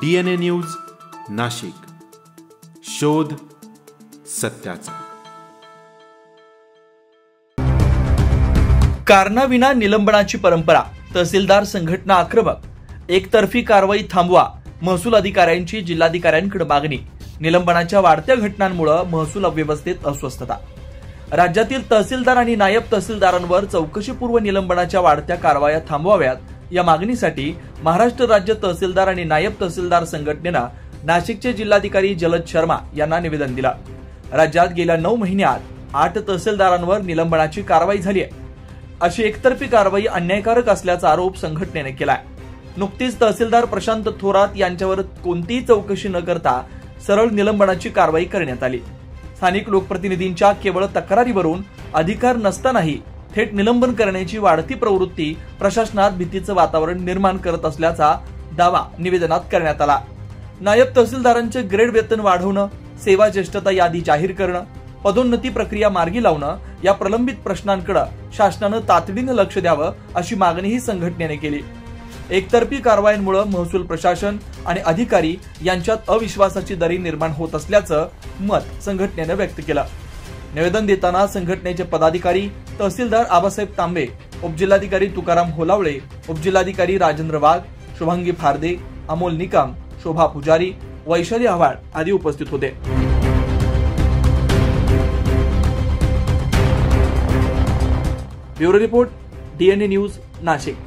DNA news Nashik, शोध सत्याचा। कारणाविना निलंबनाची परंपरा, तहसीलदार संघटना आक्रमक, एकतर्फी कारवाई थांबवा, महसूल अधिकाऱ्यांची जिल्हाधिकाऱ्यांकडे मागणी। निलंबनाच्या वाढत्या घटनांमुळे महसूल व्यवस्थेत अस्वस्थता। राज्यातील तहसीलदार आणि नायब तहसीलदारांवर चौकशीपूर्व निलंबनाच्या वाढत्या कारवाया थांबवाव्यात या मागणीसाठी महाराष्ट्र राज्य तहसीलदार आणि नायब तहसीलदार संघटनेनं नाशिकचे जिल्हाधिकारी जलद शर्मा यांना निवेदन दिलं। राज्यात गेल्या 9 महिन्यात 8 तहसीलदारांवर निलंबनाची कारवाई झाली आहे। अशी एकतर्फी कारवाई अन्यायकारक असल्याचा आरोप संघटनेने केलाय। नुकतीच तहसीलदार प्रशांत थोरात यांच्यावर कोणतीही चौकशी न करता सरळ निलंबनाची कारवाई करण्यात आली। स्थानिक लोकप्रतिनिधींच्या केवळ तक्रारीवरून अधिकार नसतानाही थेट निलंबन करण्याची वाढती प्रवृत्ती प्रशासनात भीतीचं वातावरण निर्माण करत असल्याचा दावा निवेदनात करण्यात आला। नायब तहसीलदारांचे ग्रेड वेतन वाढवणं, सेवा ज्येष्ठता यादी जाहीर करणं, पदोन्नती प्रक्रिया मार्गी लावणं या प्रलंबित प्रश्नांकडे शासनानं तातडीनं लक्ष द्यावं अशी मागणीही संघटनेने केली। एकतर्फी कारवायांमुळे महसूल प्रशासन आणि अधिकारी यांच्यात अविश्वासाची दरी निर्माण होत असल्याचं मत संघटनेने व्यक्त केलं। निवेदन देताना संघटनेचे पदाधिकारी तहसीलदार आबासाहेब तांबे, उपजिल्हाधिकारी तुकाराम होलावळे, उपजिल्हाधिकारी राजेंद्र वाघ, शुभांगी फारदे, अमोल निकम, शोभा पुजारी, वैशाली आव्हाड आदी उपस्थित होते। Bureau report, DNA news Nashik.